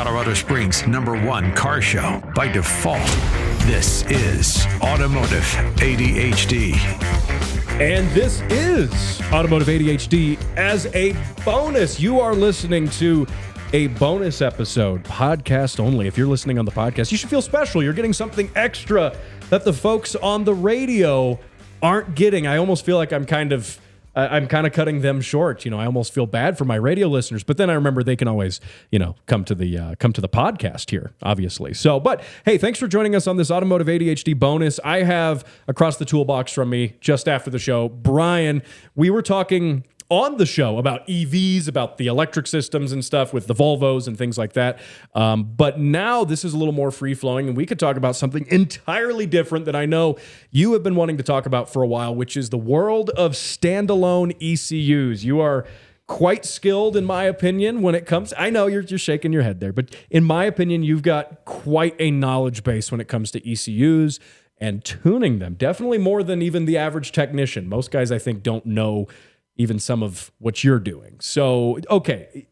Colorado Springs' #1 car show by default. This is Automotive ADHD. And this is Automotive ADHD as a bonus. You are listening to a bonus episode, podcast only. If you're listening on the podcast, you should feel special. You're getting something extra that the folks on the radio aren't getting. I almost feel like I'm kind of cutting them short. I almost feel bad for my radio listeners, but then I remember they can always, come to the podcast here, obviously. So, but hey, thanks for joining us on this Automotive ADHD bonus. I have across the toolbox from me just after the show, Brian. We were talking on the show about EVs, about the electric systems and stuff with the Volvos and things like that. But now this is a little more free-flowing, and we could talk about something entirely different that I know you have been wanting to talk about for a while, which is the world of standalone ECUs. You are quite skilled, in my opinion, when it comes. I know you're shaking your head there, but in my opinion, you've got quite a knowledge base when it comes to ECUs and tuning them. Definitely more than even the average technician. Most guys, I think, don't know even some of what you're doing. So, okay,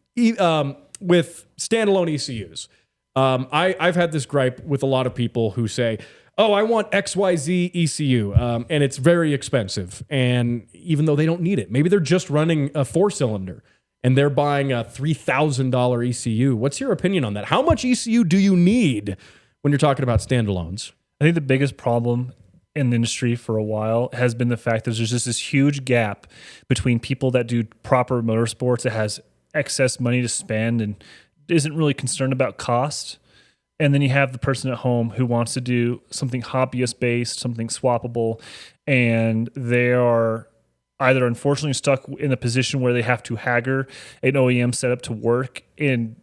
with standalone ECUs, I've had this gripe with a lot of people who say, oh, I want XYZ ECU, and it's very expensive. And even though they don't need it, maybe they're just running a 4-cylinder and they're buying a $3,000 ECU. What's your opinion on that? How much ECU do you need when you're talking about standalones? I think the biggest problem in the industry for a while has been the fact that there's just this huge gap between people that do proper motorsports that has excess money to spend and isn't really concerned about cost. And then you have the person at home who wants to do something hobbyist based, something swappable, and they are either unfortunately stuck in a position where they have to haggle an OEM setup to work in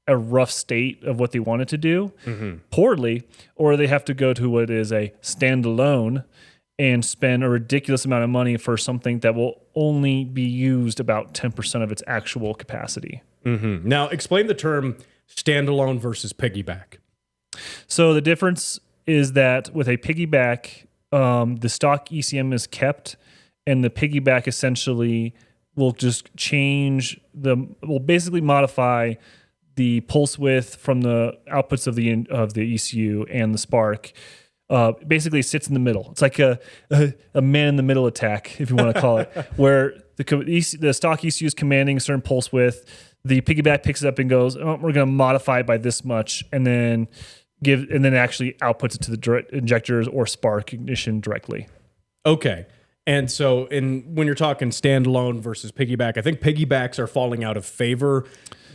a rough state of what they wanted to do poorly, or they have to go to what is a standalone and spend a ridiculous amount of money for something that will only be used about 10% of its actual capacity. Now, explain the term standalone versus piggyback. So the difference is that with a piggyback, the stock ECM is kept, and the piggyback essentially will just will basically modify the pulse width from the outputs of the ECU and the spark. Basically sits in the middle. It's like a man in the middle attack, if you want to call it, where the stock ECU is commanding a certain pulse width. The piggyback picks it up and goes, oh, we're going to modify it by this much, and then actually outputs it to the direct injectors or spark ignition directly. Okay. And so when you're talking standalone versus piggyback, I think piggybacks are falling out of favor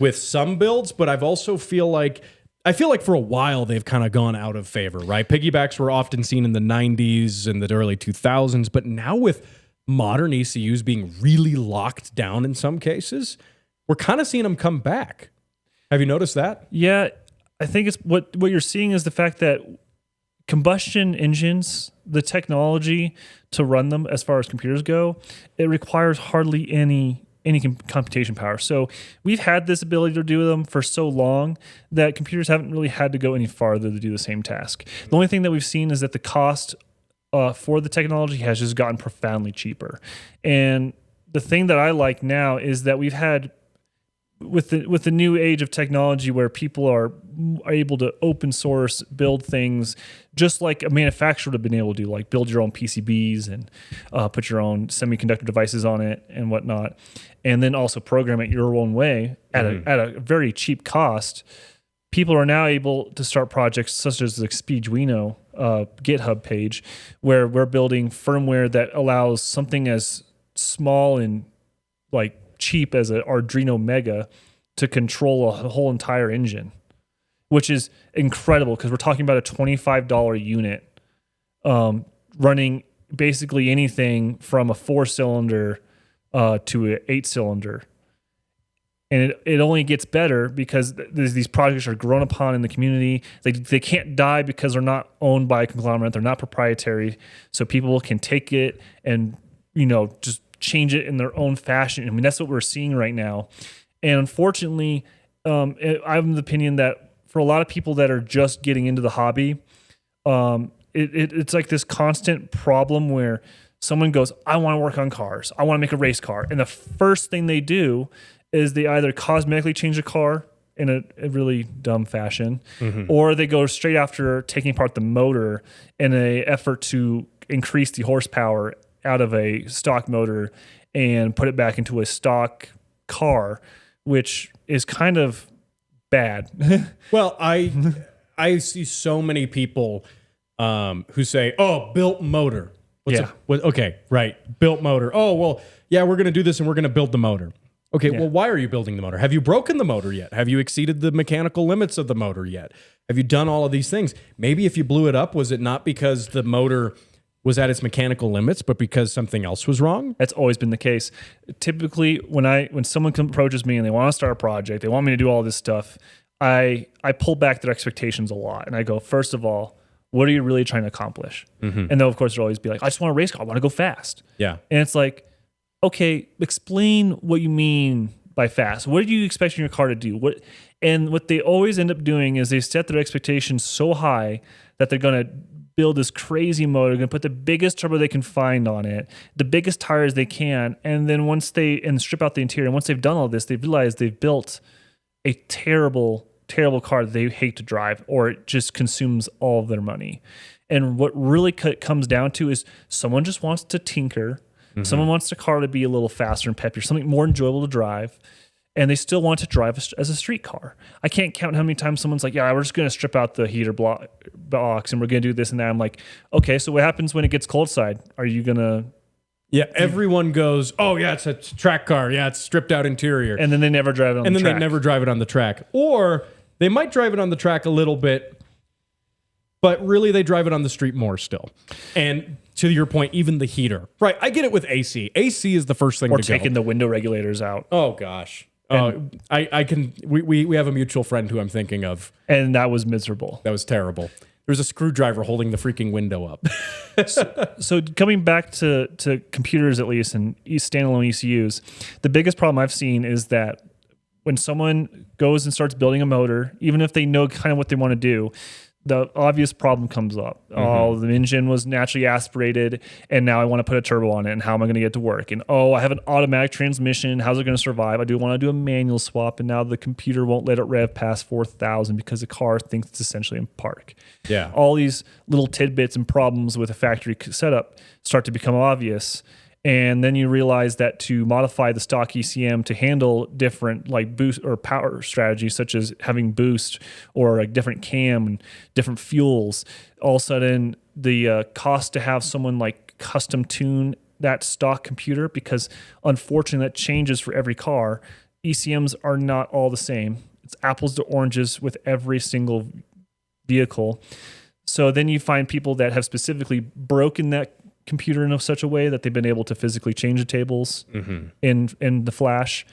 with some builds, but I feel like for a while they've kind of gone out of favor, right? Piggybacks were often seen in the 90s and the early 2000s, but now with modern ECUs being really locked down in some cases, we're kind of seeing them come back. Have you noticed that? Yeah, I think it's what you're seeing is the fact that combustion engines, the technology to run them as far as computers go, it requires hardly any computation power. So we've had this ability to do them for so long that computers haven't really had to go any farther to do the same task. The only thing that we've seen is that the cost for the technology has just gotten profoundly cheaper. And the thing that I like now is that we've had with the new age of technology where people are able to open source build things just like a manufacturer would have been able to do, like build your own PCBs and put your own semiconductor devices on it and whatnot, and then also program it your own way at a very cheap cost. People are now able to start projects such as the Speeduino GitHub page, where we're building firmware that allows something as small and like cheap as an Arduino Mega to control a whole entire engine, which is incredible because we're talking about a $25 unit running basically anything from a 4-cylinder to an 8-cylinder. And it only gets better because these projects are grown upon in the community. They can't die because they're not owned by a conglomerate. They're not proprietary. So people can take it and, just change it in their own fashion. I mean, that's what we're seeing right now. And unfortunately, I'm of the opinion that for a lot of people that are just getting into the hobby, it's like this constant problem where someone goes, I want to work on cars. I want to make a race car. And the first thing they do is they either cosmetically change the car in a really dumb fashion, or they go straight after taking apart the motor in an effort to increase the horsepower out of a stock motor and put it back into a stock car, which is kind of bad. Well, I see so many people who say, "Oh, built motor." Okay, right. Built motor. Oh, well, yeah, we're going to do this and we're going to build the motor. Okay, well, why are you building the motor? Have you broken the motor yet? Have you exceeded the mechanical limits of the motor yet? Have you done all of these things? Maybe if you blew it up, was it not because the motor was at its mechanical limits, but because something else was wrong? That's always been the case. Typically, when someone approaches me and they want to start a project, they want me to do all this stuff, I pull back their expectations a lot. And I go, first of all, what are you really trying to accomplish? And they'll, of course, they'll always be like, I just want a race car. I want to go fast. Yeah. And it's like, okay, explain what you mean by fast. What are you expecting your car to do? What they always end up doing is they set their expectations so high that they're going to build this crazy motor, going to put the biggest turbo they can find on it, the biggest tires they can, and then strip out the interior. And once they've done all this, they realize they've built a terrible car that they hate to drive, or it just consumes all of their money. And what really comes down to is someone just wants to tinker. Someone wants the car to be a little faster and peppier, something more enjoyable to drive, and they still want to drive as a street car. I can't count how many times someone's like, yeah, we're just going to strip out the heater box and we're going to do this and that. I'm like, okay, so what happens when it gets cold side? Are you going to... Yeah, everyone goes, oh, yeah, it's a track car. Yeah, it's stripped out interior. And then they never drive it on the track. And then they never drive it on the track. Or they might drive it on the track a little bit, but really they drive it on the street more still. And to your point, even the heater. Right, I get it with AC. AC is the first thing or to go. Or taking the window regulators out. Oh, gosh. We have a mutual friend who I'm thinking of. And that was miserable. That was terrible. There's a screwdriver holding the freaking window up. So coming back to computers, at least, and standalone ECUs, the biggest problem I've seen is that when someone goes and starts building a motor, even if they know kind of what they want to do, the obvious problem comes up. Oh, the engine was naturally aspirated, and now I want to put a turbo on it, and how am I going to get it to work? And I have an automatic transmission. How's it going to survive? I do want to do a manual swap, and now the computer won't let it rev past 4,000 because the car thinks it's essentially in park. Yeah. All these little tidbits and problems with a factory setup start to become obvious. And then you realize that to modify the stock ECM to handle different like boost or power strategies, such as having boost or a different cam and different fuels, all of a sudden the cost to have someone like custom tune that stock computer, because unfortunately that changes for every car. ECMs are not all the same. It's apples to oranges with every single vehicle. So then you find people that have specifically broken that computer in such a way that they've been able to physically change the tables in the flash,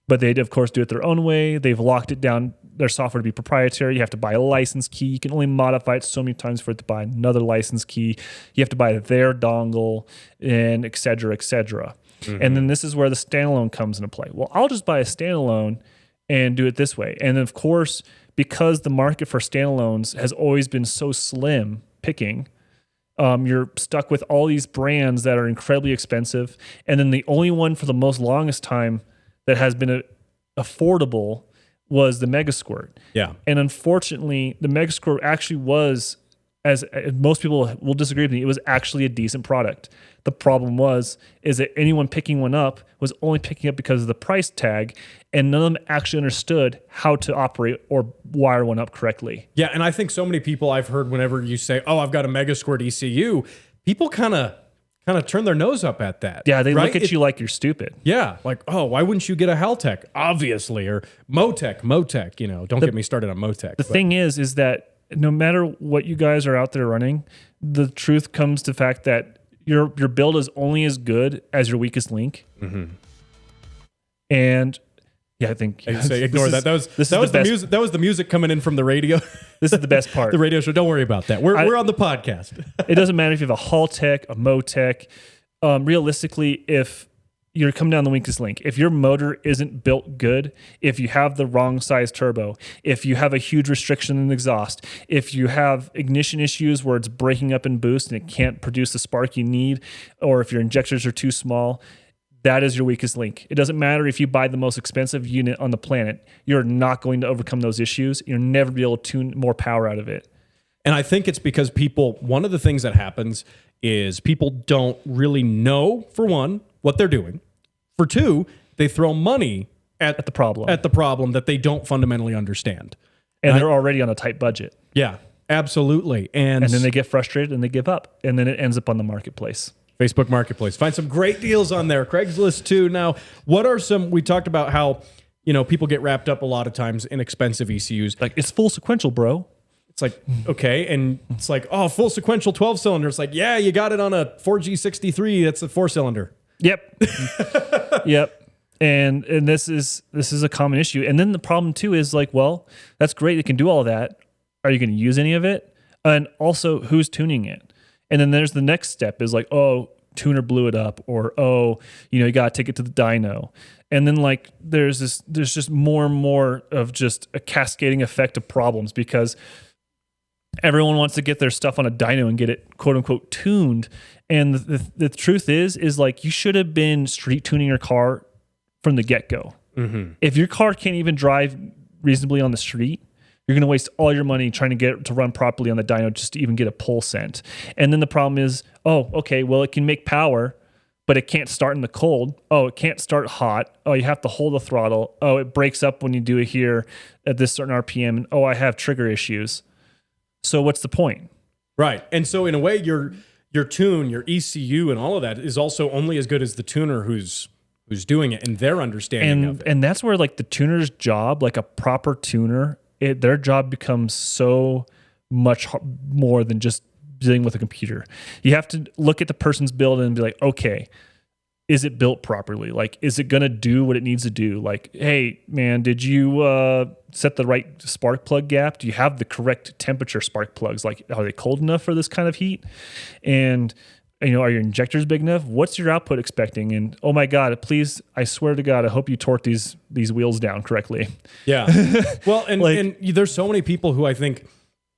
but they of course do it their own way. They've locked it down, their software to be proprietary. You have to buy a license key. You can only modify it so many times for it to buy another license key. You have to buy their dongle, and et cetera, et cetera. And then this is where the standalone comes into play. Well, I'll just buy a standalone and do it this way. And of course, because the market for standalones has always been so slim picking, you're stuck with all these brands that are incredibly expensive. And then the only one for the most longest time that has been affordable was the Mega Squirt. Yeah. And unfortunately, the Mega Squirt actually was, as most people will disagree with me, it was actually a decent product. The problem is that anyone picking one up was only picking up because of the price tag, and none of them actually understood how to operate or wire one up correctly. Yeah, and I think so many people I've heard whenever you say, "Oh, I've got a Mega Squirt ECU," people kind of turn their nose up at that. Yeah, they look at you like you're stupid. Yeah, like, "Oh, why wouldn't you get a Haltech?" Obviously, or Motec. You know, don't get me started on Motec. The thing is that no matter what you guys are out there running, the truth comes to the fact that your build is only as good as your weakest link. And yeah, I think ignore that. That was the music coming in from the radio. This is the best part. The radio show. Don't worry about that. We're on the podcast. It doesn't matter if you have a Haltech, a Motec. Realistically, if you're coming down the weakest link, if your motor isn't built good, if you have the wrong size turbo, if you have a huge restriction in the exhaust, if you have ignition issues where it's breaking up in boost and it can't produce the spark you need, or if your injectors are too small, That is your weakest link. It doesn't matter if you buy the most expensive unit on the planet. You're not going to overcome those issues. You'll never be able to tune more power out of it. And I think it's because one of the things that happens is people don't really know, for one, what they're doing. For two, they throw money at the problem. That they don't fundamentally understand. And they're already on a tight budget. Yeah, absolutely. And then they get frustrated and they give up. And then it ends up on the marketplace. Facebook Marketplace. Find some great deals on there. Craigslist too. Now, what are we talked about how, people get wrapped up a lot of times in expensive ECUs. Like, it's full sequential, bro. It's like, okay. And it's like, oh, full sequential 12 cylinder. It's like, yeah, you got it on a 4G63. That's a 4-cylinder. Yep. Yep. And this is a common issue. And then the problem too is like, well, that's great. It can do all of that. Are you going to use any of it? And also, who's tuning it? And then there's the next step is like, oh, tuner blew it up, or oh, you got to take it to the dyno. And then like there's just more and more of just a cascading effect of problems because everyone wants to get their stuff on a dyno and get it quote unquote tuned. And the truth is like you should have been street tuning your car from the get-go. Mm-hmm. If your car can't even drive reasonably on the street, you're going to waste all your money trying to get it to run properly on the dyno just to even get a pull sent. And then the problem is, oh, okay, well, it can make power, but it can't start in the cold. Oh, it can't start hot. Oh, you have to hold the throttle. Oh, it breaks up when you do it here at this certain RPM. And oh, I have trigger issues. So what's the point? Right. And so in a way, your tune, your ECU, and all of that is also only as good as the tuner who's doing it and their understanding of it. And that's where like the tuner's job, like a proper tuner, their job becomes so much more than just dealing with a computer. You have to look at the person's build and be like, okay, is it built properly? Like, is it going to do what it needs to do? Like, hey, man, did you set the right spark plug gap? Do you have the correct temperature spark plugs? Like, are they cold enough for this kind of heat? And are your injectors big enough? What's your output expecting? And oh my God, please, I swear to God, I hope you torque these wheels down correctly. Yeah. Well, and there's so many people who I think,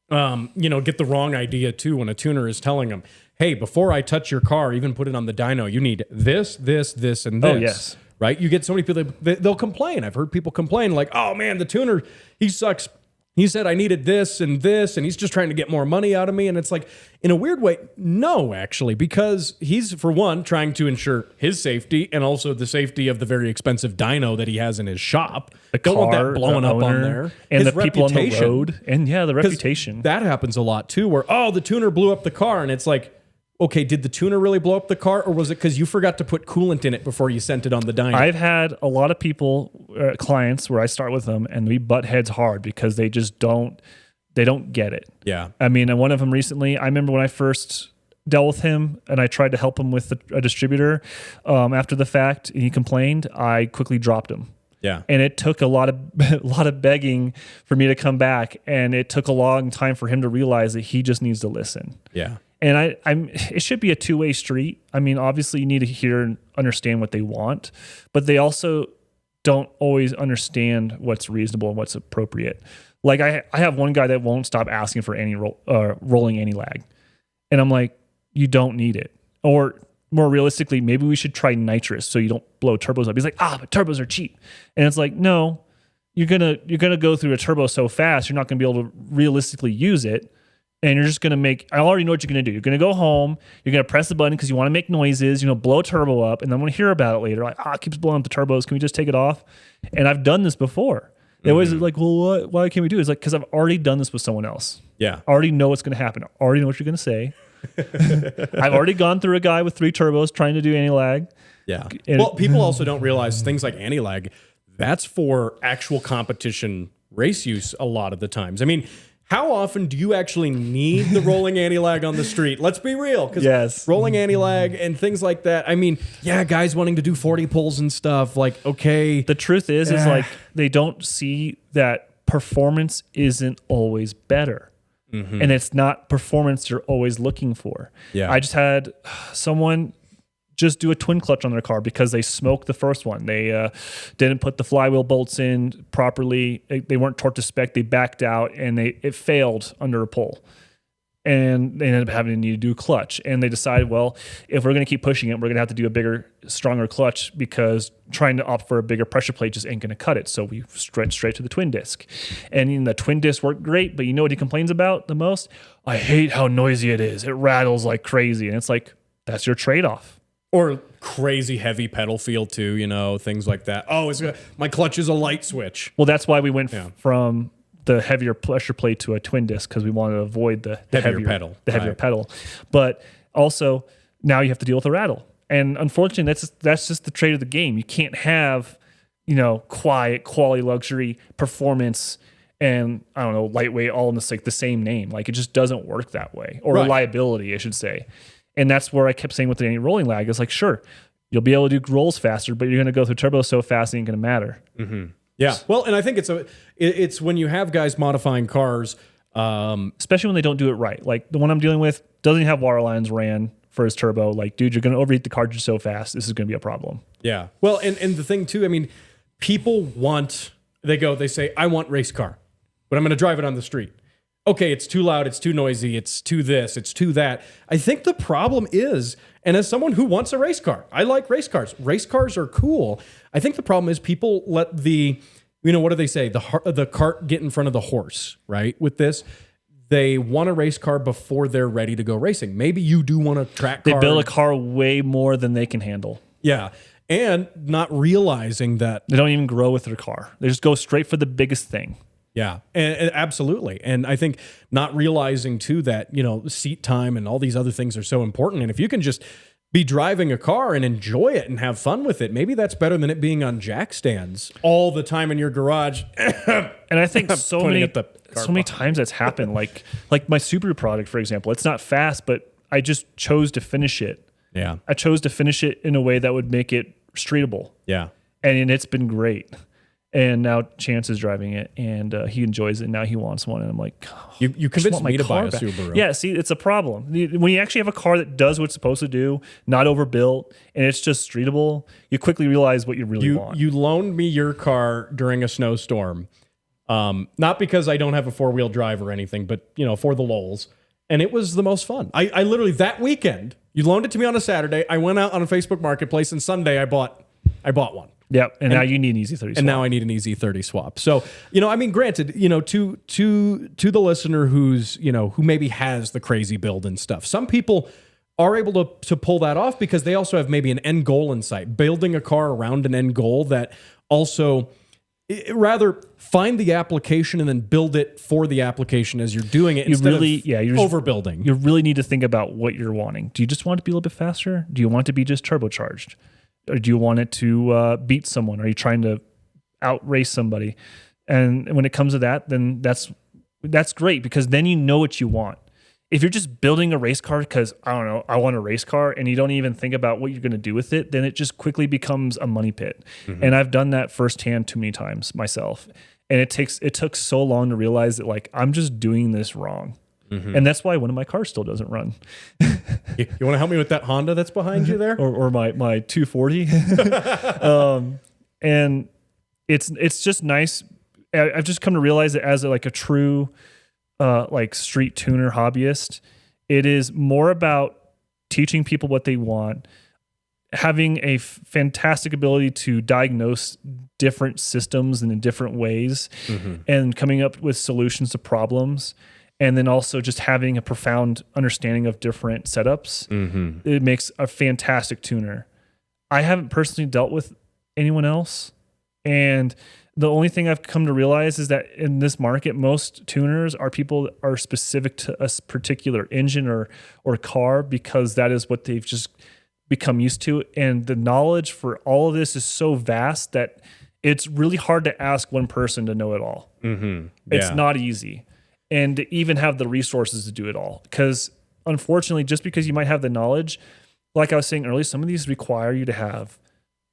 get the wrong idea too when a tuner is telling them, hey, before I touch your car, even put it on the dyno, you need this, this, this, and this. Oh, yes. Right? You get so many people, they'll complain. I've heard people complain like, oh man, the tuner, he sucks. He said I needed this, and he's just trying to get more money out of me. And it's like, in a weird way, no, actually, because he's, for one, trying to ensure his safety and also the safety of the very expensive dyno that he has in his shop. Don't want that blowing up on there. And the people on the road. And yeah, the reputation. That happens a lot too, where, oh, the tuner blew up the car. And it's like, okay, did the tuner really blow up the car, or was it because you forgot to put coolant in it before you sent it on the dyno? I've had a lot of people, clients, where I start with them and we butt heads hard because they just don't get it. Yeah. I mean, and one of them recently, I remember when I first dealt with him and I tried to help him with a distributor after the fact, and he complained, I quickly dropped him. Yeah. And it took a lot of begging for me to come back, and it took a long time for him to realize that he just needs to listen. Yeah. And it should be a two-way street. I mean, obviously you need to hear and understand what they want, but they also don't always understand what's reasonable and what's appropriate. Like I have one guy that won't stop asking for any rolling anti-lag. And I'm like, you don't need it. Or more realistically, maybe we should try nitrous so you don't blow turbos up. He's like, but turbos are cheap. And it's like, no, you're gonna go through a turbo so fast, you're not gonna be able to realistically use it. And you're just going to I already know what you're going to do. You're going to go home, you're going to press the button because you want to make noises, blow a turbo up, and then when I hear about it later, like, it keeps blowing up the turbos. Can we just take it off? And I've done this before. They always like, well, why can't we do it? It's like, because I've already done this with someone else. Yeah. I already know what's going to happen. I already know what you're going to say. I've already gone through a guy with 3 turbos trying to do anti-lag. Yeah. Well, people also don't realize things like anti-lag, that's for actual competition race use a lot of the times. I mean, how often do you actually need the rolling anti-lag on the street? Let's be real. Because rolling anti-lag and things like that, I mean, yeah, guys wanting to do 40 pulls and stuff, like, okay. The truth is like, they don't see that performance isn't always better. Mm-hmm. And it's not performance you're always looking for. Yeah. I just had someone just do a twin clutch on their car because they smoked the first one. They didn't put the flywheel bolts in properly. They weren't torqued to spec. They backed out and it failed under a pull. and they ended up having to need to do clutch. And they decided, well, if we're going to keep pushing it, we're going to have to do a bigger, stronger clutch, because trying to opt for a bigger pressure plate just ain't going to cut it. So we went straight to the twin disc. And the twin disc worked great, but you know what he complains about the most? I hate how noisy it is. It rattles like crazy. And it's like, that's your trade-off. Or crazy heavy pedal feel too, you know, things like that. Oh, my clutch is a light switch. Well, that's why we went from the heavier pressure plate to a twin disc, because we wanted to avoid the heavier pedal. The heavier pedal. But also, now you have to deal with the rattle. And unfortunately, that's just the trade of the game. You can't have, you know, quiet, quality, luxury, performance, and I don't know, lightweight, all in this like the same name. Like, it just doesn't work that way. Or reliability, I should say. And that's where I kept saying with the rolling lag, it's like, sure, you'll be able to do rolls faster, but you're going to go through turbo so fast, it ain't going to matter. Mm-hmm. Yeah. Well, and I think it's when you have guys modifying cars, especially when they don't do it right. Like the one I'm dealing with doesn't even have water lines ran for his turbo. Like, dude, you're going to overheat the cartridge so fast, this is going to be a problem. Yeah. Well, and the thing too, I mean, people they say, I want race car, but I'm going to drive it on the street. Okay, it's too loud, it's too noisy, it's too this, it's too that. I think the problem is, and as someone who wants a race car, I like race cars. Race cars are cool. I think the problem is people let what do they say? The cart get in front of the horse, right? With this, they want a race car before they're ready to go racing. Maybe you do want a track car. They build a car way more than they can handle. Yeah. And not realizing that they don't even grow with their car. They just go straight for the biggest thing. Yeah, and absolutely. And I think not realizing too that, you know, seat time and all these other things are so important. And if you can just be driving a car and enjoy it and have fun with it, maybe that's better than it being on jack stands all the time in your garage. And I think so many times that's happened. Like my Subaru product, for example, it's not fast, but I just chose to finish it. Yeah. I chose to finish it in a way that would make it streetable. Yeah. And it's been great. And now Chance is driving it, and he enjoys it. Now he wants one, and I'm like, you convinced me to buy a Subaru. Yeah, see, it's a problem when you actually have a car that does what it's supposed to do, not overbuilt, and it's just streetable. You quickly realize what you really want. You loaned me your car during a snowstorm, not because I don't have a 4-wheel drive or anything, but you know, for the lulz, and it was the most fun. I literally that weekend you loaned it to me on a Saturday. I went out on a Facebook Marketplace, and Sunday I bought one. Yep, and now you need an EZ30 swap. And now I need an EZ30 swap. So, you know, I mean, granted, you know, to the listener who's, you know, who maybe has the crazy build and stuff, some people are able to pull that off because they also have maybe an end goal in sight, building a car around an end goal that also rather find the application and then build it for the application as you're doing it instead of overbuilding. You really need to think about what you're wanting. Do you just want it to be a little bit faster? Do you want it to be just turbocharged? Or do you want it to beat someone? Are you trying to outrace somebody? And when it comes to that, then that's great, because then you know what you want. If you're just building a race car because, I don't know, I want a race car, and you don't even think about what you're going to do with it, then it just quickly becomes a money pit. Mm-hmm. And I've done that firsthand too many times myself. And it took so long to realize that, like, I'm just doing this wrong. Mm-hmm. And that's why one of my cars still doesn't run. You want to help me with that Honda that's behind you there? or my 240. And it's just nice. I've just come to realize that as a true like street tuner hobbyist, it is more about teaching people what they want, having a fantastic ability to diagnose different systems in different ways, mm-hmm. and coming up with solutions to problems. And then also just having a profound understanding of different setups. Mm-hmm. It makes a fantastic tuner. I haven't personally dealt with anyone else. And the only thing I've come to realize is that in this market, most tuners are people that are specific to a particular engine or car, because that is what they've just become used to. And the knowledge for all of this is so vast that it's really hard to ask one person to know it all. Mm-hmm. Yeah. It's not easy. And to even have the resources to do it all. Because unfortunately, just because you might have the knowledge, like I was saying earlier, some of these require you to have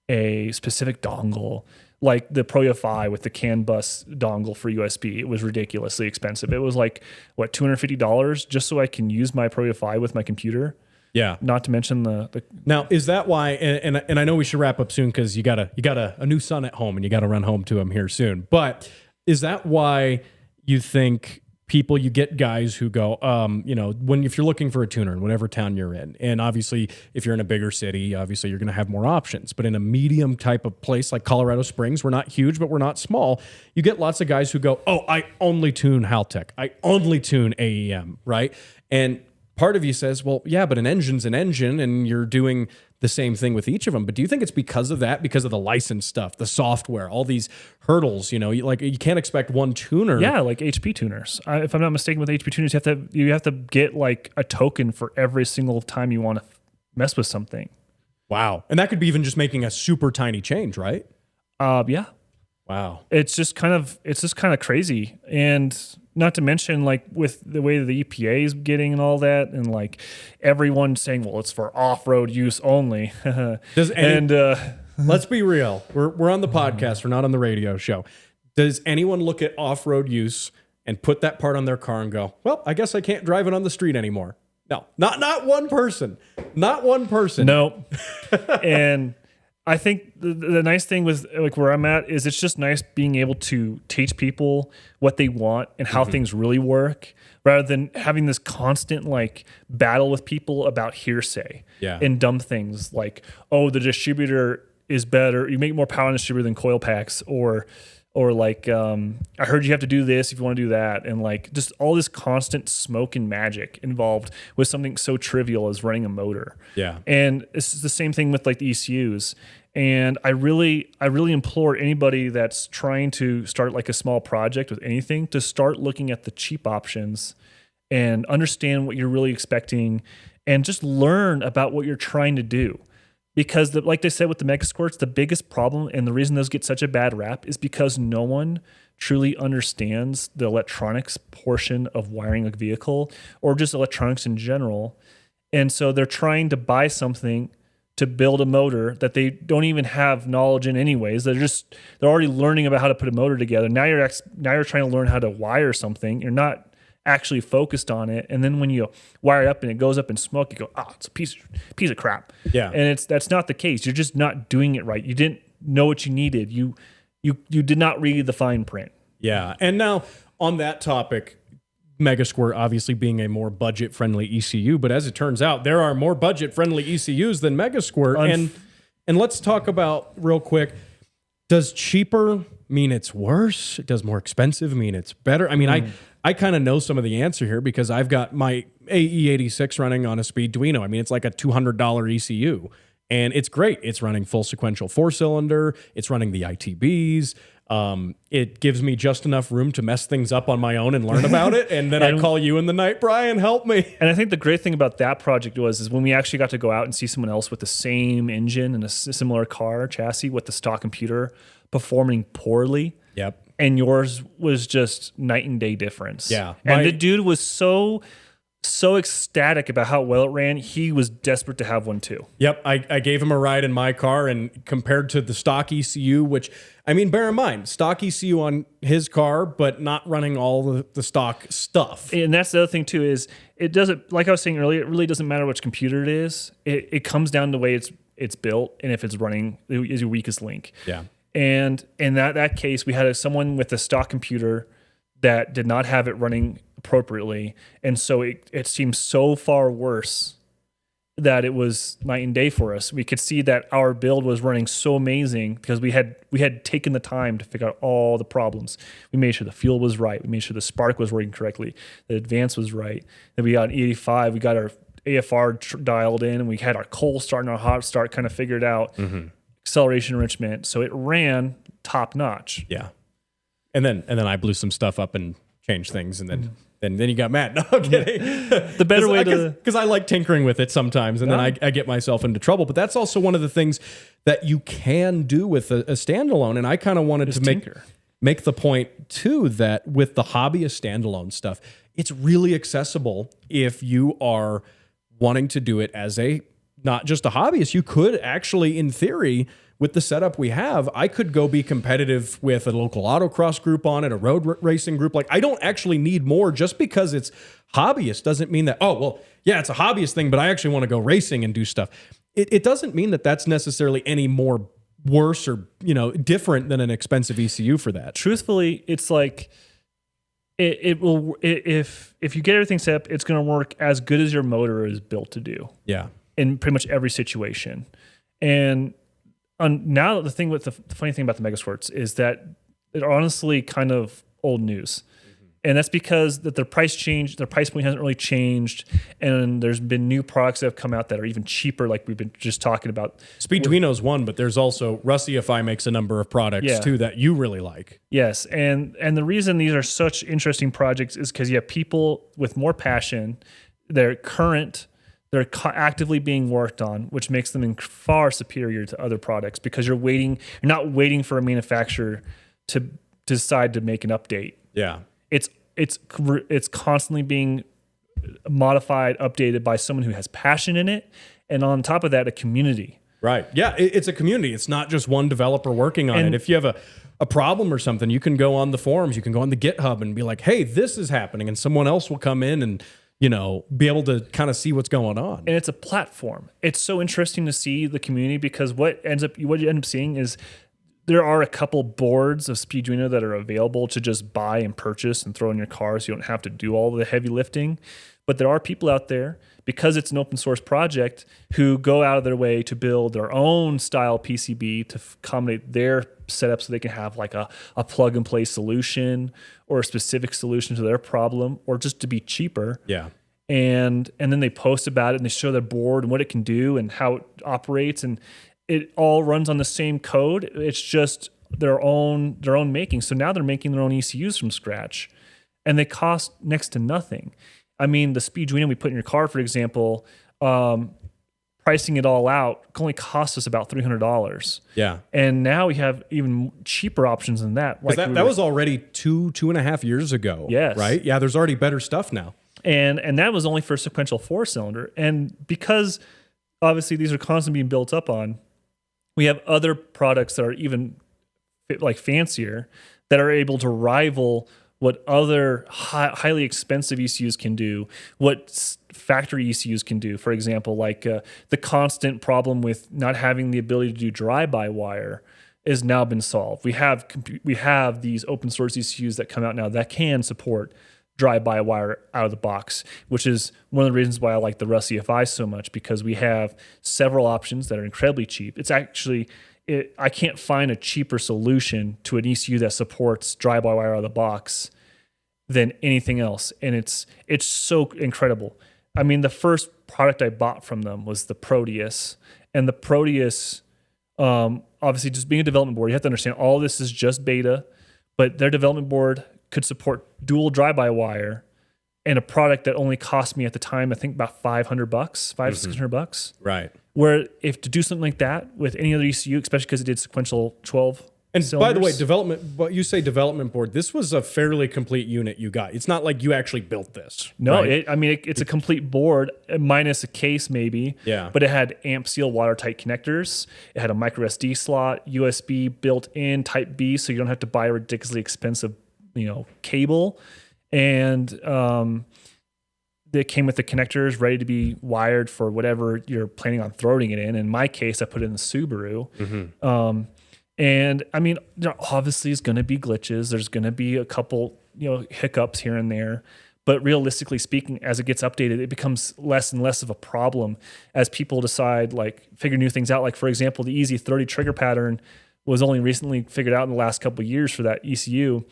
a specific dongle, like the Pro UFI with the CAN bus dongle for USB. It was ridiculously expensive. It was like, what, $250 just so I can use my Pro UFI with my computer? Yeah. Not to mention the Now, is that why, and I know we should wrap up soon because you got a new son at home and you got to run home to him here soon. But is that why you think people, you get guys who go, if you're looking for a tuner in whatever town you're in, and obviously if you're in a bigger city, obviously you're going to have more options. But in a medium type of place like Colorado Springs, we're not huge, but we're not small. You get lots of guys who go, oh, I only tune Haltech. I only tune AEM, right? And part of you says, well, yeah, but an engine's an engine, and you're doing the same thing with each of them. But do you think it's because of that, because of the license stuff, the software, all these hurdles? You can't expect one tuner. Yeah, like HP tuners. If I'm not mistaken, with HP tuners, you have to get like a token for every single time you want to mess with something. Wow, and that could be even just making a super tiny change, right? Yeah. Wow. It's just kind of crazy, and not to mention like with the way that the EPA is getting and all that, and like everyone saying, well, it's for off-road use only. Let's be real. We're on the podcast. We're not on the radio show. Does anyone look at off-road use and put that part on their car and go, well, I guess I can't drive it on the street anymore? No, not one person. Not one person. No. And I think the nice thing with like where I'm at is it's just nice being able to teach people what they want and how things really work, rather than having this constant like battle with people about hearsay and dumb things like, oh, the distributor is better. You make more power in the distributor than coil packs, or like, I heard you have to do this if you want to do that. And like just all this constant smoke and magic involved with something so trivial as running a motor. Yeah. And it's the same thing with like the ECUs. And I really implore anybody that's trying to start like a small project with anything to start looking at the cheap options and understand what you're really expecting and just learn about what you're trying to do. Because like they said with the Mega Squirts, the biggest problem and the reason those get such a bad rap is because no one truly understands the electronics portion of wiring a vehicle or just electronics in general. And so they're trying to buy something to build a motor that they don't even have knowledge in anyways. They're already learning about how to put a motor together. Now you're trying to learn how to wire something. You're not actually focused on it, and then when you wire it up and it goes up in smoke, you go, it's a piece of crap. Yeah. And that's not the case. You're just not doing it right. You didn't know what you needed. You did not read the fine print. Yeah. And now on that topic, Mega Squirt obviously being a more budget-friendly ECU, but as it turns out, there are more budget-friendly ECUs than Mega Squirt. And let's talk about real quick, does cheaper mean it's worse? Does more expensive mean it's better? I mean, I kind of know some of the answer here because I've got my AE86 running on a Speed Duino. I mean, it's like a $200 ECU, and it's great. It's running full sequential 4-cylinder. It's running the ITBs. It gives me just enough room to mess things up on my own and learn about it. And then I call you in the night, Brian, help me. And I think the great thing about that project is when we actually got to go out and see someone else with the same engine and a similar car chassis with the stock computer performing poorly. Yep. And yours was just night and day difference. Yeah. And the dude was so ecstatic about how well it ran, he was desperate to have one too. Yep. I gave him a ride in my car, and compared to the stock ECU, which, I mean, bear in mind, stock ECU on his car, but not running all the stock stuff. And that's the other thing too, is it doesn't, like I was saying earlier, it really doesn't matter which computer it is. It comes down to the way it's built and if it's running is your weakest link. Yeah. And in that case, we had someone with a stock computer that did not have it running appropriately. And so it seemed so far worse that it was night and day for us. We could see that our build was running so amazing because we had taken the time to figure out all the problems. We made sure the fuel was right. We made sure the spark was working correctly. The advance was right. Then we got an E85. We got our AFR dialed in, and we had our cold start and our hot start kind of figured out. Mm-hmm. Acceleration enrichment, so it ran top notch. Yeah, and then I blew some stuff up and changed things, and then you got mad. No, I'm kidding. The better way because I like tinkering with it sometimes, and then I get myself into trouble. But that's also one of the things that you can do with a standalone. And I kind of wanted to make the point too that with the hobbyist standalone stuff, it's really accessible if you are wanting to do it as not just a hobbyist. You could actually, in theory, with the setup we have, I could go be competitive with a local autocross group on it, a road racing group. Like, I don't actually need more. Just because it's hobbyist doesn't mean that, oh, well, yeah, it's a hobbyist thing, but I actually want to go racing and do stuff. It doesn't mean that that's necessarily any more worse or, different than an expensive ECU for that. Truthfully, it's like it will, if you get everything set up, it's going to work as good as your motor is built to do. Yeah. In pretty much every situation. And now the funny thing about the Megasquirts is that they're honestly kind of old news. And that's because that their price point hasn't really changed, and there's been new products that have come out that are even cheaper, like we've been just talking about. Speeduino's one, but there's also RustyFi makes a number of products too that you really like. Yes, and the reason these are such interesting projects is because you have people with more passion. They're actively being worked on, which makes them far superior to other products because you're not waiting for a manufacturer to decide to make an update. Yeah. It's constantly being modified, updated by someone who has passion in it, and on top of that, a community. Right. Yeah, it's a community. It's not just one developer working on it. If you have a problem or something, you can go on the forums, you can go on the GitHub and be like, hey, this is happening, and someone else will come in and be able to kind of see what's going on. And it's a platform. It's so interesting to see the community because what you end up seeing is there are a couple boards of Speeduino that are available to just buy and purchase and throw in your car so you don't have to do all the heavy lifting. But there are people out there, because it's an open source project, who go out of their way to build their own style PCB to accommodate their setup so they can have like a plug and play solution or a specific solution to their problem or just to be cheaper. Yeah. And then they post about it and they show their board and what it can do and how it operates, and it all runs on the same code. It's just their own making. So now they're making their own ECUs from scratch, and they cost next to nothing. I mean, the Speeduino we put in your car, for example, pricing it all out only cost us about $300. Yeah. And now we have even cheaper options than that. Like that was already 2.5 years ago. Yes. Right? Yeah, there's already better stuff now. And that was only for a sequential 4-cylinder. And because obviously these are constantly being built up on, we have other products that are even like fancier that are able to rival what other highly expensive ECUs can do, what factory ECUs can do. For example, like the constant problem with not having the ability to do drive-by-wire has now been solved. We have these open source ECUs that come out now that can support drive-by-wire out of the box, which is one of the reasons why I like the RustyFi so much, because we have several options that are incredibly cheap. It's actually, I can't find a cheaper solution to an ECU that supports drive-by-wire out of the box than anything else. And it's so incredible. I mean, the first product I bought from them was the Proteus, and the Proteus, obviously just being a development board, you have to understand all this is just beta, but their development board could support dual drive-by-wire and a product that only cost me at the time, I think about $500, $600. Right. Where if to do something like that with any other ECU, especially because it did sequential 12 and cylinders. By the way, what you say development board, this was a fairly complete unit you got. It's not like you actually built this. No, right? It's a complete board minus a case maybe. Yeah. But it had amp seal watertight connectors. It had a micro SD slot, USB built in, Type B, so you don't have to buy a ridiculously expensive cable, and they came with the connectors ready to be wired for whatever you're planning on throwing it in. In my case, I put it in the Subaru. Mm-hmm. And I mean, there obviously is going to be glitches. There's going to be a couple, hiccups here and there. But realistically speaking, as it gets updated, it becomes less and less of a problem as people decide, figure new things out. Like, for example, the EZ30 trigger pattern was only recently figured out in the last couple of years for that ECU.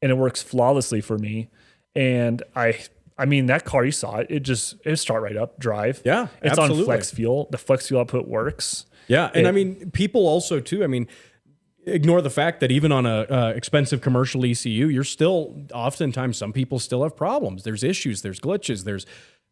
And it works flawlessly for me. And I mean, that car, you saw it. It start right up, drive. Yeah, it's absolutely. on flex fuel. The flex fuel output works. Yeah, and I mean, people also too. I mean, ignore the fact that even on a expensive commercial ECU, you're still oftentimes some people still have problems. There's issues. There's glitches. There's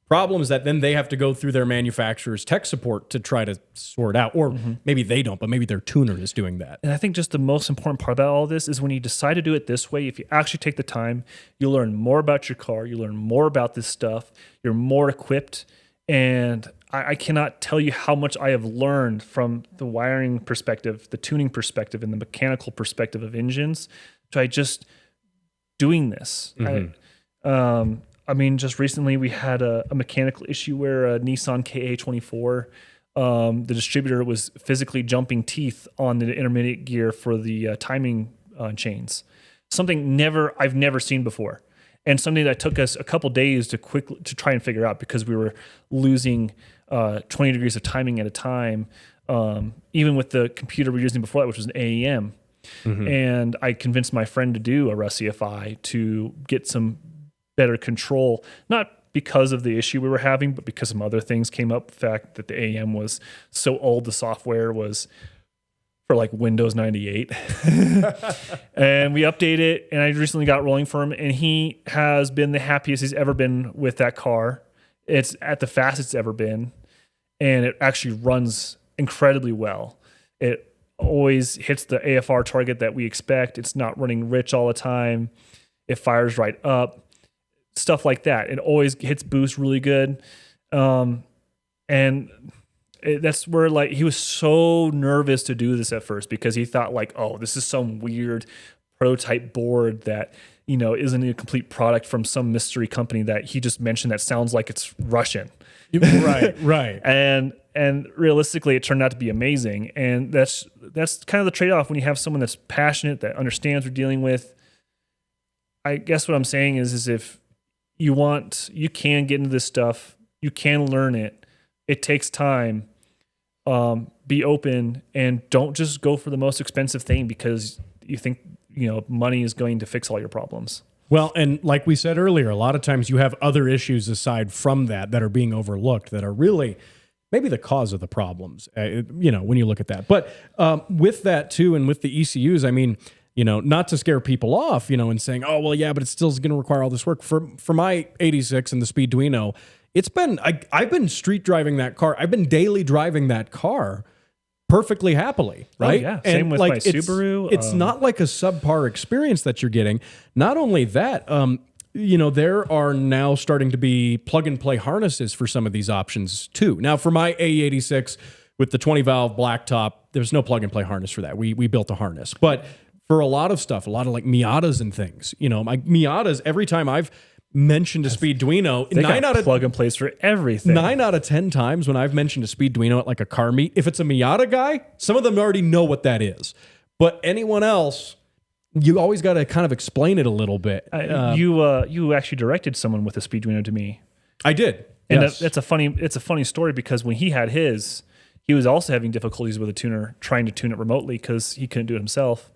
problems that then they have to go through their manufacturer's tech support to try to sort out. Or maybe they don't, but maybe their tuner is doing that. And I think just the most important part about all this is when you decide to do it this way, if you actually take the time, you'll learn more about your car. You learn more about this stuff. You're more equipped. And I cannot tell you how much I have learned from the wiring perspective, the tuning perspective, and the mechanical perspective of engines by just doing this. Mm-hmm. I mean, just recently we had a mechanical issue where a Nissan KA24, the distributor was physically jumping teeth on the intermediate gear for the timing chains. Something I've never seen before. and something that took us a couple days to try and figure out because we were losing 20 degrees of timing at a time, even with the computer we were using before that, which was an AEM. And I convinced my friend to do a RusCFI to get some better control, not because of the issue we were having, but because some other things came up. The fact that the AEM was so old, the software was for like Windows 98. And we updated it, and I recently got rolling for him, and he has been the happiest he's ever been with that car. It's at the fastest it's ever been, and it actually runs incredibly well. It always hits the AFR target that we expect. It's not running rich all the time. It fires right up. Stuff like that. It always hits boost really good. That's where like he was so nervous to do this at first because he thought like, oh, this is some weird prototype board that, you know, isn't a complete product from some mystery company that he just mentioned that sounds like it's Russian. Right. And realistically, it turned out to be amazing. And that's kind of the trade-off when you have someone that's passionate, that understands what you're dealing with. I guess what I'm saying is if you can get into this stuff, you can learn it. It takes time. Be open and don't just go for the most expensive thing because you think, you know, money is going to fix all your problems. Well, and like we said earlier, a lot of times you have other issues aside from that are being overlooked that are really maybe the cause of the problems, you know, when you look at that. But with that too, and with the ECUs, I mean, you know, not to scare people off, you know, and saying, oh, well, yeah, but it's still going to require all this work. For my 86 and the Speedduino, I've been street driving that car. I've been daily driving that car perfectly happily, right? Oh, yeah. Same with my Subaru. It's not like a subpar experience that you're getting. Not only that, you know, there are now starting to be plug-and-play harnesses for some of these options too. Now, for my AE86 with the 20-valve blacktop, there's no plug-and-play harness for that. We built a harness. But for a lot of stuff, a lot of like Miatas and things, you know, my Miatas, every time I've mentioned a Speedduino, plug and plays for everything. 9 out of 10 times when I've mentioned a Speedduino at like a car meet, if it's a Miata guy, some of them already know what that is. But anyone else, you always got to kind of explain it a little bit. You actually directed someone with a Speedduino to me. I did, and yes. it's a funny story because when he had his, he was also having difficulties with a tuner trying to tune it remotely because he couldn't do it himself.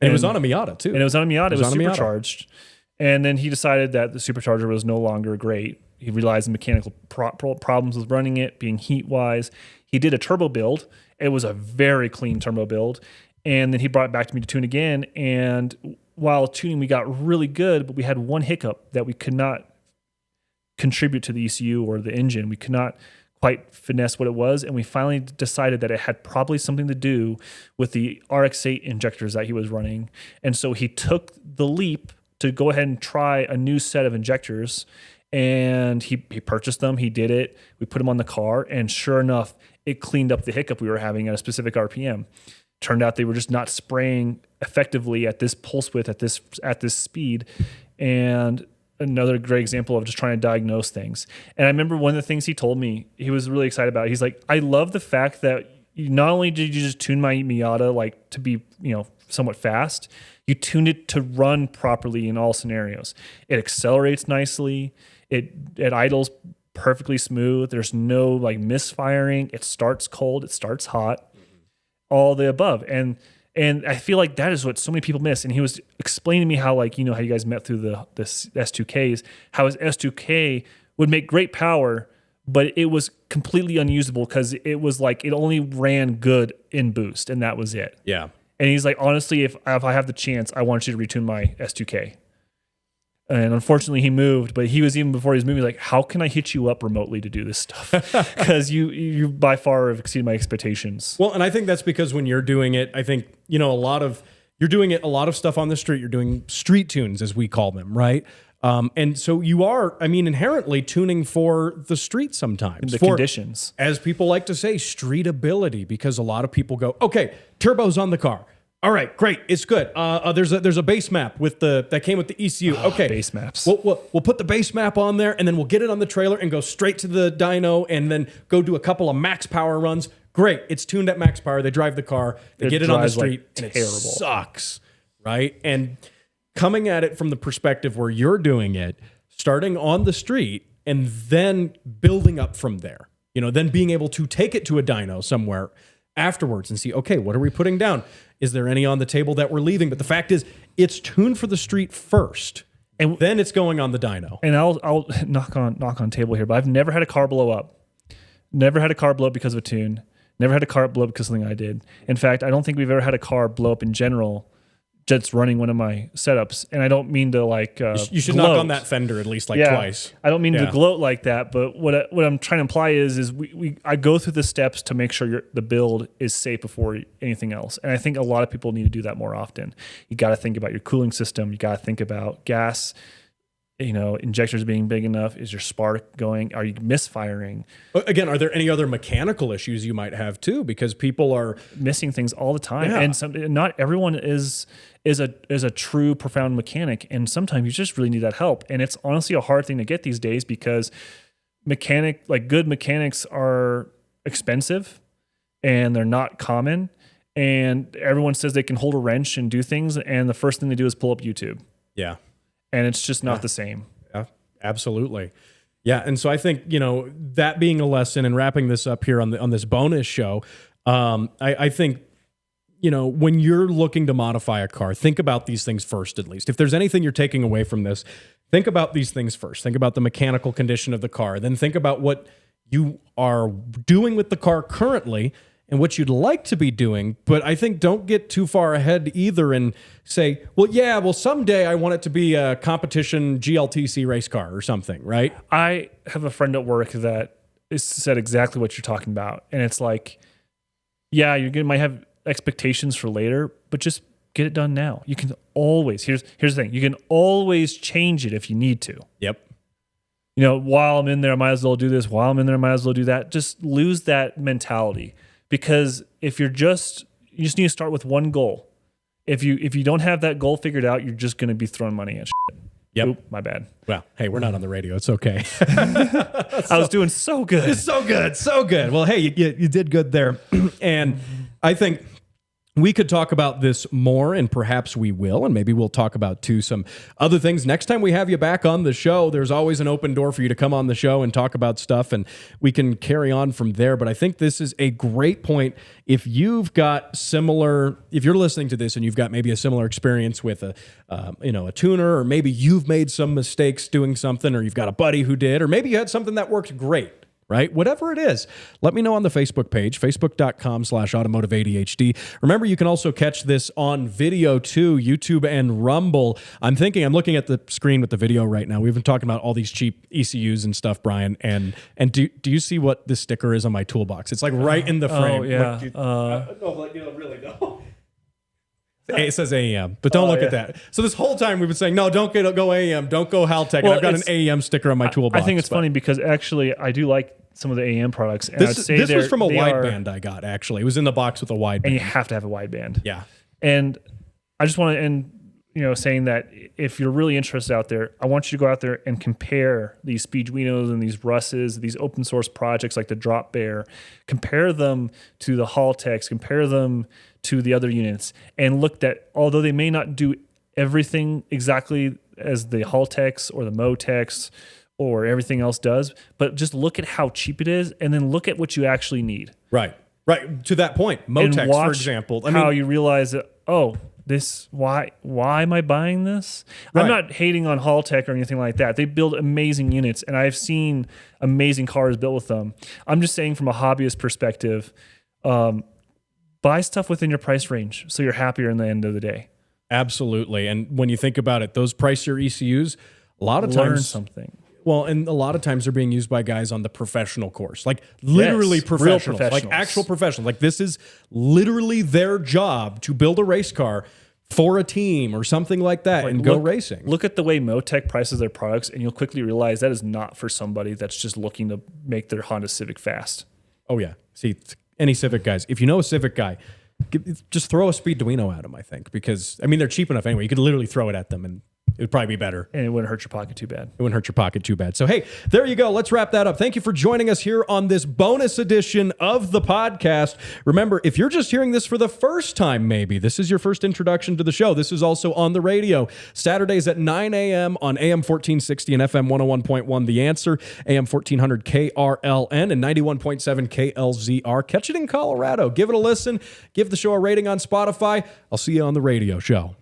And it was on a Miata too. And it was on a Miata. It was supercharged. And then he decided that the supercharger was no longer great. He realized the mechanical problems with running it, being heat-wise. He did a turbo build. It was a very clean turbo build. And then he brought it back to me to tune again. And while tuning, we got really good, but we had one hiccup that we could not contribute to the ECU or the engine. We could not quite finesse what it was. And we finally decided that it had probably something to do with the RX-8 injectors that he was running. And so he took the leap to go ahead and try a new set of injectors, and he purchased them. He did it. We put them on the car, and sure enough, it cleaned up the hiccup we were having at a specific RPM. Turned out they were just not spraying effectively at this pulse width at this speed, and another great example of just trying to diagnose things. And I remember one of the things he told me, he was really excited about it. He's like, I love the fact that not only did you just tune my Miata like to be, you know, somewhat fast, you tuned it to run properly in all scenarios. It accelerates nicely. It idles perfectly smooth. There's no like misfiring. It starts cold. It starts hot. All the above. And I feel like that is what so many people miss. And he was explaining to me how, like, you know, how you guys met through the S2Ks, how his S2K would make great power, but it was completely unusable because it was like it only ran good in boost, and that was it. Yeah. And he's like, honestly, if I have the chance, I want you to retune my S2K. And unfortunately, he moved, but he was, even before he was moving, like, how can I hit you up remotely to do this stuff? Because you by far have exceeded my expectations. Well, and I think that's because when you're doing it, I think, you know, you're doing it, a lot of stuff on the street. You're doing street tunes, as we call them, right? And so you are, I mean, inherently tuning for the street sometimes. The conditions. As people like to say, streetability, because a lot of people go, okay, turbo's on the car. All right, great, it's good. There's a base map that came with the ECU. Okay, base maps. We'll put the base map on there, and then we'll get it on the trailer and go straight to the dyno, and then go do a couple of max power runs. Great, it's tuned at max power. They drive the car, they get it on the street, like and terrible. It sucks, right? And coming at it from the perspective where you're doing it, starting on the street and then building up from there, then being able to take it to a dyno somewhere afterwards and see, okay, what are we putting down? Is there any on the table that we're leaving? But the fact is, it's tuned for the street first, and then it's going on the dyno. And I'll knock on table here, but I've never had a car blow up. Never had a car blow up because of a tune. Never had a car blow up because of something I did. In fact, I don't think we've ever had a car blow up in general just running one of my setups. And I don't mean to you should gloat. knock on that fender at least twice. I don't mean to gloat like that, but what I'm trying to imply is I go through the steps to make sure the build is safe before anything else. And I think a lot of people need to do that more often. You got to think about your cooling system. You got to think about gas, injectors being big enough. Is your spark going? Are you misfiring? Again, are there any other mechanical issues you might have too? Because people are missing things all the time, Yeah. and not everyone is a true profound mechanic. And sometimes you just really need that help. And it's honestly a hard thing to get these days because good mechanics are expensive and they're not common. And everyone says they can hold a wrench and do things, and the first thing they do is pull up YouTube. Yeah. And it's just not the same. Yeah, absolutely. Yeah, and so I think, that being a lesson and wrapping this up here on this bonus show, I think, when you're looking to modify a car, think about these things first, at least. If there's anything you're taking away from this, think about these things first. Think about the mechanical condition of the car. Then think about what you are doing with the car currently and what you'd like to be doing. But I think don't get too far ahead either and say, well, someday I want it to be a competition GLTC race car or something, right? I have a friend at work that said exactly what you're talking about. And it's like, yeah, might have expectations for later, but just get it done now. You can always, here's the thing, you can always change it if you need to. Yep. While I'm in there, I might as well do this. While I'm in there, I might as well do that. Just lose that mentality. Because if you just need to start with one goal. If you don't have that goal figured out, you're just going to be throwing money at shit. Yep. Oop, my bad. Well, hey, we're not on the radio. It's okay. I was doing so good. So good. Well, hey, you did good there. And I think we could talk about this more, and perhaps we will, and maybe we'll talk about, too, some other things. Next time we have you back on the show, there's always an open door for you to come on the show and talk about stuff, and we can carry on from there. But I think this is a great point. If you're listening to this and you've got maybe a similar experience with a tuner, or maybe you've made some mistakes doing something, or you've got a buddy who did, or maybe you had something that worked great, right? Whatever it is, let me know on the Facebook page, facebook.com/automotiveadhd. Remember, you can also catch this on video too, YouTube and Rumble. I'm looking at the screen with the video right now. We've been talking about all these cheap ECUs and stuff, Brian. And do you see what this sticker is on my toolbox? It's like right in the frame. Oh, yeah. Really don't. It says AEM, but don't look at that. So this whole time we've been saying, no, don't go AEM, don't go Haltech. Well, and I've got an AEM sticker on my toolbox. I think it's funny because actually I do like some of the AEM products. And this was from a wideband I got, actually. It was in the box with a wideband. And you have to have a wideband. Yeah. And I just want to end, saying that if you're really interested out there, I want you to go out there and compare these Speeduinos and these Russes, these open source projects like the Drop Bear, compare them to the Haltechs, compare them to the other units, and look that although they may not do everything exactly as the Haltechs or the Motechs or everything else does, but just look at how cheap it is, and then look at what you actually need. Right. To that point, Motechs, for example. How you realize that, why am I buying this? Right. I'm not hating on Haltech or anything like that. They build amazing units, and I've seen amazing cars built with them. I'm just saying from a hobbyist perspective, buy stuff within your price range so you're happier in the end of the day. Absolutely. And when you think about it, those pricier ECUs, a lot of times... Learn something. Well, and a lot of times they're being used by guys on the professional course, like literally professionals, like actual professionals. Like this is literally their job to build a race car for a team or something like that and go racing. Look at the way Motech prices their products, and you'll quickly realize that is not for somebody that's just looking to make their Honda Civic fast. Oh, yeah. See, any Civic guys, if you know a Civic guy, just throw a Speeduino at them, I think, because, they're cheap enough anyway. You could literally throw it at them and It would probably be better. And it wouldn't hurt your pocket too bad. It wouldn't hurt your pocket too bad. So, hey, there you go. Let's wrap that up. Thank you for joining us here on this bonus edition of the podcast. Remember, if you're just hearing this for the first time, maybe this is your first introduction to the show. This is also on the radio. Saturdays at 9 a.m. on AM 1460 and FM 101.1 The Answer, AM 1400 KRLN, and 91.7 KLZR. Catch it in Colorado. Give it a listen. Give the show a rating on Spotify. I'll see you on the radio show.